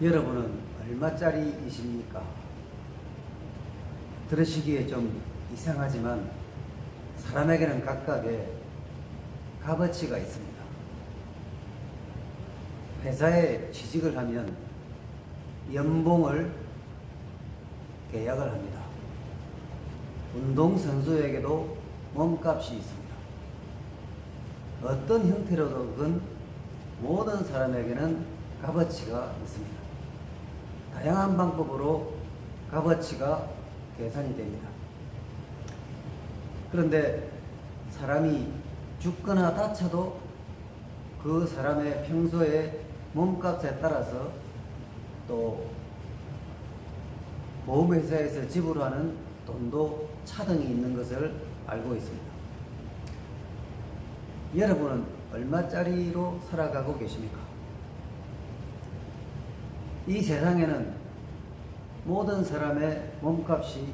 여러분은 얼마짜리이십니까? 들으시기에 좀 이상하지만 사람에게는 각각의 값어치가 있습니다. 회사에 취직을 하면 연봉을 계약을 합니다. 운동선수에게도 몸값이 있습니다. 어떤 형태로든 모든 사람에게는 값어치가 있습니다. 다양한 방법으로 값어치가 계산이 됩니다. 그런데 사람이 죽거나 다쳐도 그 사람의 평소의 몸값에 따라서 또 보험회사에서 지불하는 돈도 차등이 있는 것을 알고 있습니다. 여러분은 얼마짜리로 살아가고 계십니까? 이 세상에는 모든 사람의 몸값이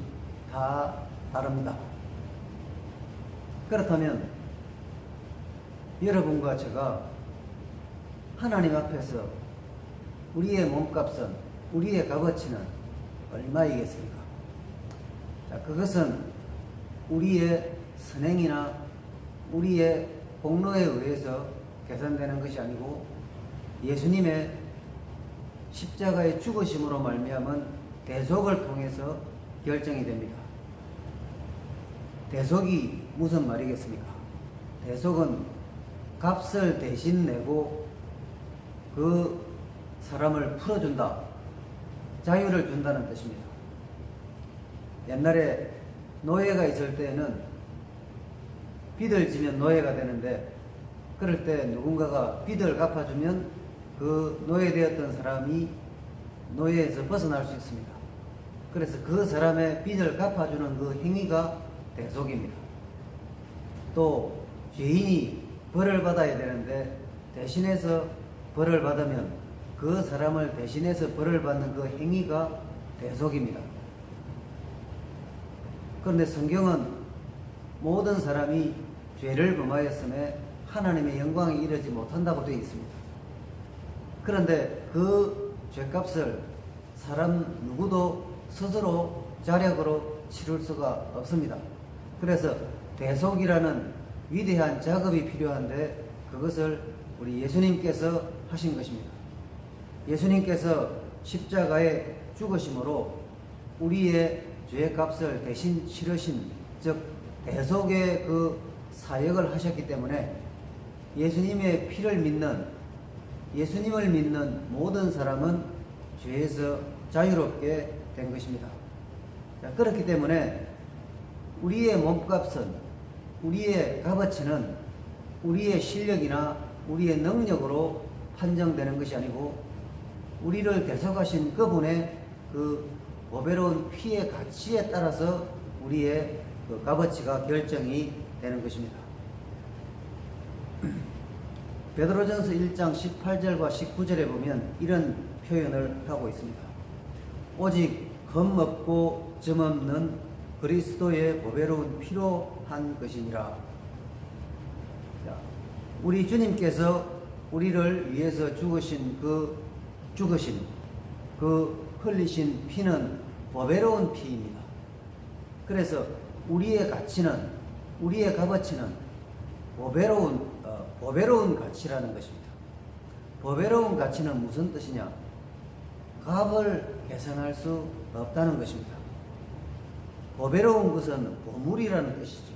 다 다릅니다. 그렇다면 여러분과 제가 하나님 앞에서 우리의 몸값은, 우리의 값어치는 얼마이겠습니까? 자, 그것은 우리의 선행이나 우리의 공로에 의해서 계산되는 것이 아니고 예수님의 십자가의 죽으심으로 말미암은 대속을 통해서 결정이 됩니다. 대속이 무슨 말이겠습니까? 대속은 값을 대신 내고 그 사람을 풀어준다, 자유를 준다는 뜻입니다. 옛날에 노예가 있을 때에는 빚을 지면 노예가 되는데, 그럴 때 누군가가 빚을 갚아주면 그 노예되었던 사람이 노예에서 벗어날 수 있습니다. 그래서 그 사람의 빚을 갚아주는 그 행위가 대속입니다. 또 죄인이 벌을 받아야 되는데 대신해서 벌을 받으면 그 사람을 대신해서 벌을 받는 그 행위가 대속입니다. 그런데 성경은 모든 사람이 죄를 범하였음에 하나님의 영광에 이르지 못한다고 되어 있습니다. 그런데 그 죄값을 사람 누구도 스스로 자력으로 치룰 수가 없습니다. 그래서 대속이라는 위대한 작업이 필요한데 그것을 우리 예수님께서 하신 것입니다. 예수님께서 십자가에 죽으심으로 우리의 죄값을 대신 치르신, 즉 대속의 그 사역을 하셨기 때문에 예수님의 피를 믿는, 예수님을 믿는 모든 사람은 죄에서 자유롭게 된 것입니다. 자, 그렇기 때문에 우리의 몸값은, 우리의 값어치는 우리의 실력이나 우리의 능력으로 판정되는 것이 아니고 우리를 대속하신 그분의 그 보배로운 피의 가치에 따라서 우리의 그 값어치가 결정이 되는 것입니다. 베드로전서 1장 18절과 19절에 보면 이런 표현을 하고 있습니다. 오직 흠없고 점없는 그리스도의 보배로운 피로 한 것이니라. 우리 주님께서 우리를 위해서 죽으신 그 흘리신 피는 보배로운 피입니다. 그래서 우리의 가치는, 우리의 값어치는 보배로운 가치라는 것입니다. 보배로운 가치는 무슨 뜻이냐? 값을 계산할 수 없다는 것입니다. 보배로운 것은 보물이라는 뜻이죠.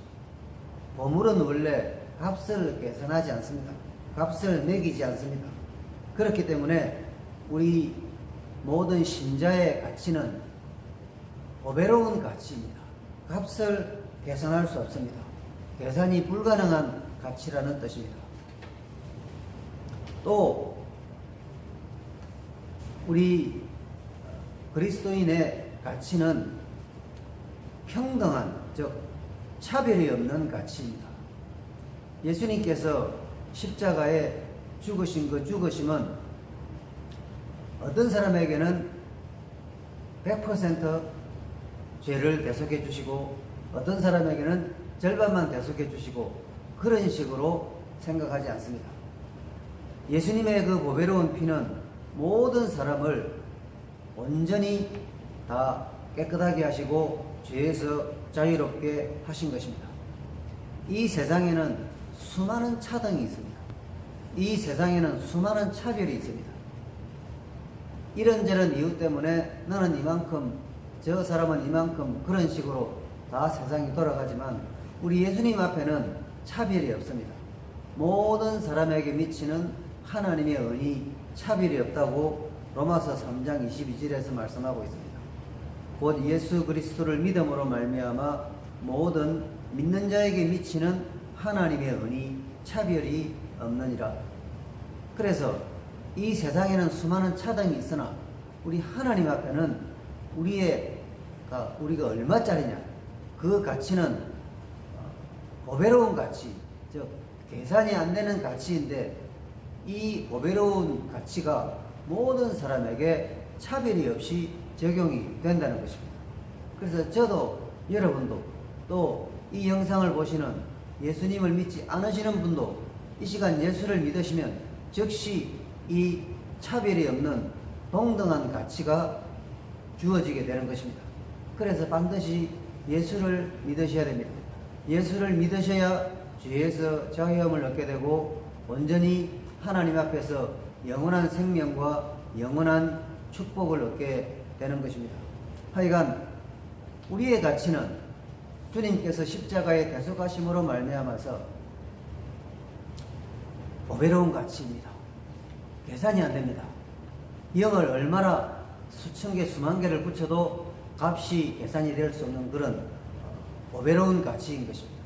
보물은 원래 값을 계산하지 않습니다. 값을 매기지 않습니다. 그렇기 때문에 우리 모든 신자의 가치는 보배로운 가치입니다. 값을 계산할 수 없습니다. 계산이 불가능한 가치라는 뜻입니다. 또 우리 그리스도인의 가치는 평등한, 즉 차별이 없는 가치입니다. 예수님께서 십자가에 죽으신 그 죽으심은 어떤 사람에게는 100% 죄를 대속해 주시고 어떤 사람에게는 절반만 대속해 주시고 그런 식으로 생각하지 않습니다. 예수님의 그 보배로운 피는 모든 사람을 온전히 다 깨끗하게 하시고 죄에서 자유롭게 하신 것입니다. 이 세상에는 수많은 차등이 있습니다. 이 세상에는 수많은 차별이 있습니다. 이런저런 이유 때문에 너는 이만큼, 저 사람은 이만큼, 그런 식으로 다 세상이 돌아가지만 우리 예수님 앞에는 차별이 없습니다. 모든 사람에게 미치는 하나님의 은이 차별이 없다고 로마서 3장 22절에서 말씀하고 있습니다. 곧 예수 그리스도를 믿음으로 말미암아 모든 믿는 자에게 미치는 하나님의 은이 차별이 없느니라. 그래서 이 세상에는 수많은 차등이 있으나 우리 하나님 앞에는 우리가 얼마짜리냐, 그 가치는 보배로운 가치, 즉 계산이 안 되는 가치인데 이 보배로운 가치가 모든 사람에게 차별이 없이 적용이 된다는 것입니다. 그래서 저도, 여러분도, 또 이 영상을 보시는 예수님을 믿지 않으시는 분도 이 시간 예수를 믿으시면 즉시 이 차별이 없는 동등한 가치가 주어지게 되는 것입니다. 그래서 반드시 예수를 믿으셔야 됩니다. 예수를 믿으셔야 죄에서 자유함을 얻게 되고 온전히 하나님 앞에서 영원한 생명과 영원한 축복을 얻게 되는 것입니다. 하여간 우리의 가치는 주님께서 십자가에 대속하심으로 말미암아서 보배로운 가치입니다. 계산이 안 됩니다. 영을 얼마나 수천 개, 수만 개를 붙여도 값이 계산이 될 수 없는 그런 보배로운 가치인 것입니다.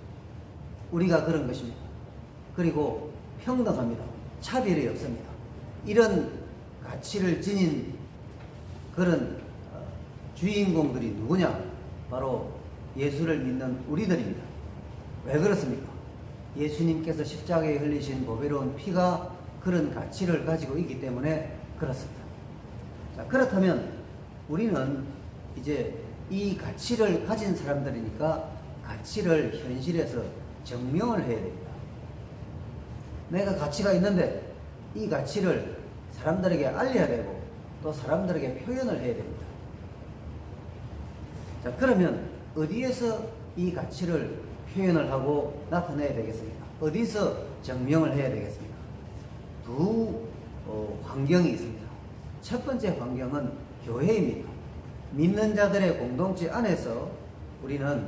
우리가 그런 것입니다. 그리고 평등합니다. 차별이 없습니다. 이런 가치를 지닌 그런 주인공들이 누구냐? 바로 예수를 믿는 우리들입니다. 왜 그렇습니까? 예수님께서 십자가에 흘리신 보배로운 피가 그런 가치를 가지고 있기 때문에 그렇습니다. 자, 그렇다면 우리는 이제 이 가치를 가진 사람들이니까 가치를 현실에서 증명을 해야 됩니다. 내가 가치가 있는데 이 가치를 사람들에게 알려야 되고 또 사람들에게 표현을 해야 됩니다. 자, 그러면 어디에서 이 가치를 표현을 하고 나타내야 되겠습니까? 어디서 증명을 해야 되겠습니까? 두 환경이 있습니다. 첫 번째 환경은 교회입니다. 믿는 자들의 공동체 안에서 우리는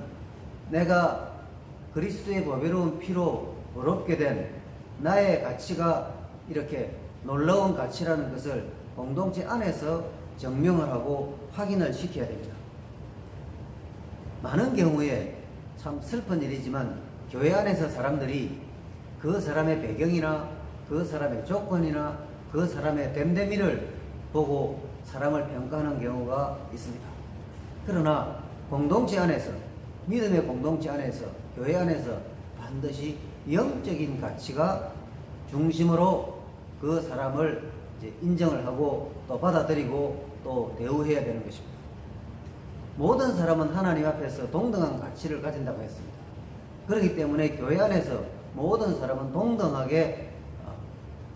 내가 그리스도의 보배로운 피로 의롭게 된 나의 가치가 이렇게 놀라운 가치라는 것을 공동체 안에서 증명을 하고 확인을 시켜야 됩니다. 많은 경우에 참 슬픈 일이지만 교회 안에서 사람들이 그 사람의 배경이나 그 사람의 조건이나 그 사람의 됨됨이를 보고 사람을 평가하는 경우가 있습니다. 그러나 공동체 안에서, 믿음의 공동체 안에서, 교회 안에서 반드시 영적인 가치가 중심으로 그 사람을 이제 인정을 하고 또 받아들이고 또 대우해야 되는 것입니다. 모든 사람은 하나님 앞에서 동등한 가치를 가진다고 했습니다. 그렇기 때문에 교회 안에서 모든 사람은 동등하게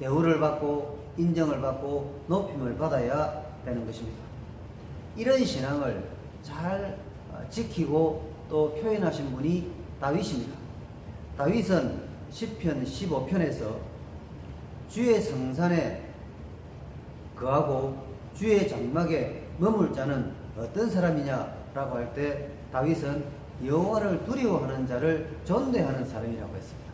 대우를 받고 인정을 받고 높임을 받아야 되는 것입니다. 이런 신앙을 잘 지키고 또 표현하신 분이 다윗입니다. 다윗은 시편 15편에서 주의 성산에 거하고 주의 장막에 머물 자는 어떤 사람이냐라고 할 때 다윗은 여호와를 두려워하는 자를 존대하는 사람이라고 했습니다.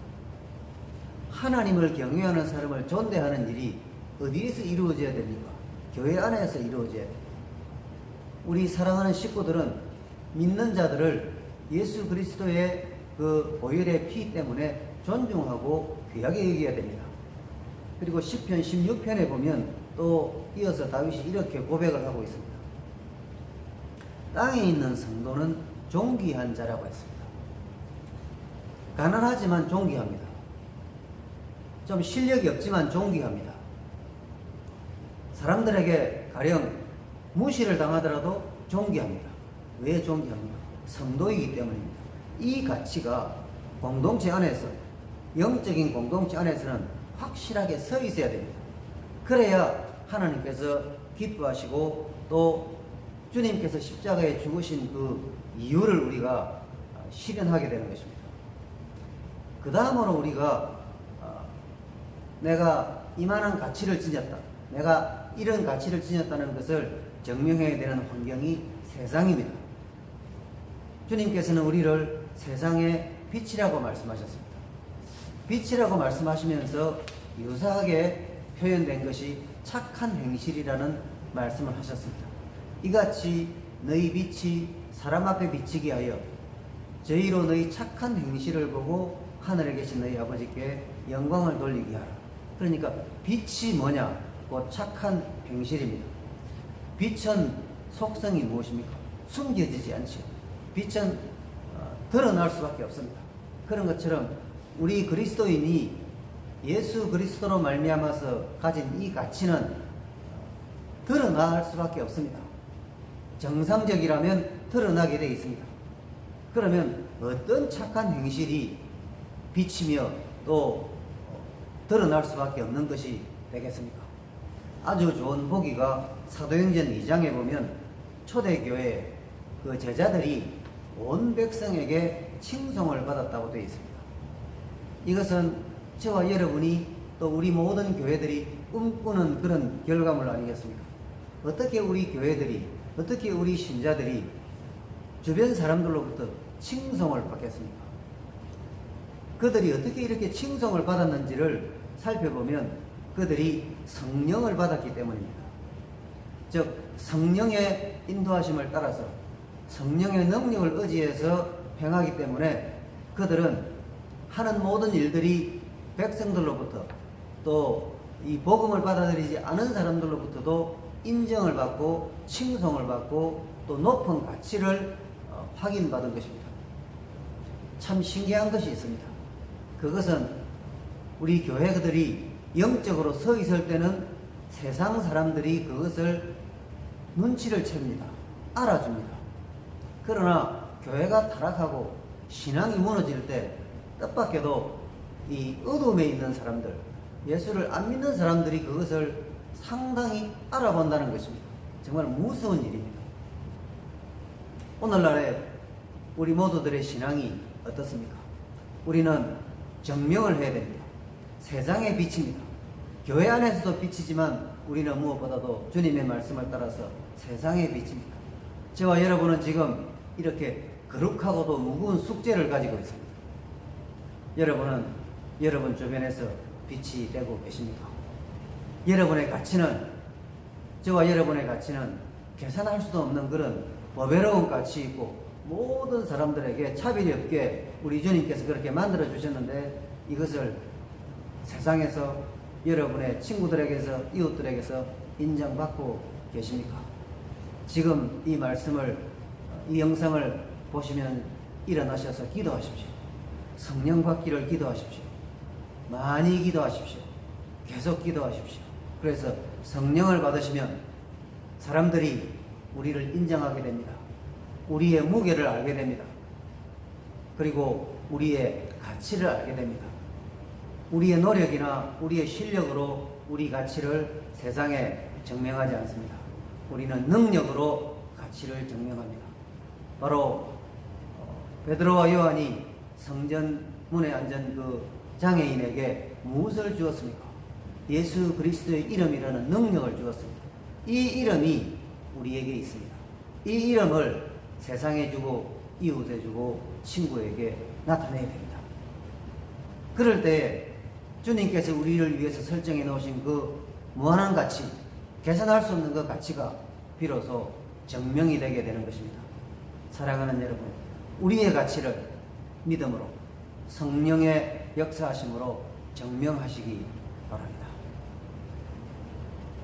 하나님을 경외하는 사람을 존대하는 일이 어디에서 이루어져야 됩니까? 교회 안에서 이루어져야 됩니다. 우리 사랑하는 식구들은 믿는 자들을 예수 그리스도의 그 보혈의 피 때문에 존중하고 귀하게 여겨야 됩니다. 그리고 시편 16편에 보면 또 이어서 다윗이 이렇게 고백을 하고 있습니다. 땅에 있는 성도는 존귀한 자라고 했습니다. 가난하지만 존귀합니다. 좀 실력이 없지만 존귀합니다. 사람들에게 가령 무시를 당하더라도 존귀합니다. 왜 존귀합니까? 성도이기 때문입니다. 이 가치가 공동체 안에서, 영적인 공동체 안에서는 확실하게 서 있어야 됩니다. 그래야 하나님께서 기뻐하시고 또 주님께서 십자가에 죽으신 그 이유를 우리가 실현하게 되는 것입니다. 그 다음으로 우리가 내가 이만한 가치를 지녔다, 내가 이런 가치를 지녔다는 것을 증명해야 되는 환경이 세상입니다. 주님께서는 우리를 세상의 빛이라고 말씀하셨습니다. 빛이라고 말씀하시면서 유사하게 표현된 것이 착한 행실이라는 말씀을 하셨습니다. 이같이 너희 빛이 사람 앞에 비치게 하여 저희로 너희 착한 행실을 보고 하늘에 계신 너희 아버지께 영광을 돌리게 하라. 그러니까 빛이 뭐냐? 곧 착한 행실입니다. 빛은 속성이 무엇입니까? 숨겨지지 않죠. 빛은 드러날 수밖에 없습니다. 그런 것처럼 우리 그리스도인이 예수 그리스도로 말미암아서 가진 이 가치는 드러날 수밖에 없습니다. 정상적이라면 드러나게 되어 있습니다. 그러면 어떤 착한 행실이 비치며 또 드러날 수밖에 없는 것이 되겠습니까? 아주 좋은 보기가 사도행전 2장에 보면 초대교회 그 제자들이 온 백성에게 칭송을 받았다고 되어 있습니다. 이것은 저와 여러분이 또 우리 모든 교회들이 꿈꾸는 그런 결과물 아니겠습니까? 어떻게 우리 교회들이, 어떻게 우리 신자들이 주변 사람들로부터 칭송을 받겠습니까? 그들이 어떻게 이렇게 칭송을 받았는지를 살펴보면 그들이 성령을 받았기 때문입니다. 즉 성령의 인도하심을 따라서 성령의 능력을 의지해서 행하기 때문에 그들은 하는 모든 일들이 백성들로부터 또 이 복음을 받아들이지 않은 사람들로부터도 인정을 받고 칭송을 받고 또 높은 가치를 확인받은 것입니다. 참 신기한 것이 있습니다. 그것은 우리 교회들이 영적으로 서 있을 때는 세상 사람들이 그것을 눈치를 챕니다. 알아줍니다. 그러나 교회가 타락하고 신앙이 무너질 때 뜻밖에도 이 어둠에 있는 사람들, 예수를 안 믿는 사람들이 그것을 상당히 알아본다는 것입니다. 정말 무서운 일입니다. 오늘날에 우리 모두들의 신앙이 어떻습니까? 우리는 증명을 해야 됩니다. 세상의 빛입니다. 교회 안에서도 빛이지만 우리는 무엇보다도 주님의 말씀을 따라서 세상의 빛입니다. 저와 여러분은 지금 이렇게 거룩하고도 무거운 숙제를 가지고 있습니다. 여러분은 여러분 주변에서 빛이 되고 계십니까? 여러분의 가치는, 저와 여러분의 가치는 계산할 수도 없는 그런 보배로운 가치 있고 모든 사람들에게 차별이 없게 우리 주님께서 그렇게 만들어 주셨는데 이것을 세상에서 여러분의 친구들에게서 이웃들에게서 인정받고 계십니까? 지금 이 말씀을, 이 영상을 보시면 일어나셔서 기도하십시오. 성령 받기를 기도하십시오. 많이 기도하십시오. 계속 기도하십시오. 그래서 성령을 받으시면 사람들이 우리를 인정하게 됩니다. 우리의 무게를 알게 됩니다. 그리고 우리의 가치를 알게 됩니다. 우리의 노력이나 우리의 실력으로 우리 가치를 세상에 증명하지 않습니다. 우리는 능력으로 가치를 증명합니다. 바로 베드로와 요한이 성전 문에 앉은 그 장애인에게 무엇을 주었습니까? 예수 그리스도의 이름이라는 능력을 주었습니다. 이 이름이 우리에게 있습니다. 이 이름을 세상에 주고 이웃에 주고 친구에게 나타내야 됩니다. 그럴 때 주님께서 우리를 위해서 설정해 놓으신 그 무한한 가치, 계산할 수 없는 그 가치가 비로소 증명이 되게 되는 것입니다. 사랑하는 여러분, 우리의 가치를 믿음으로 성령의 역사하심으로 증명하시기 바랍니다.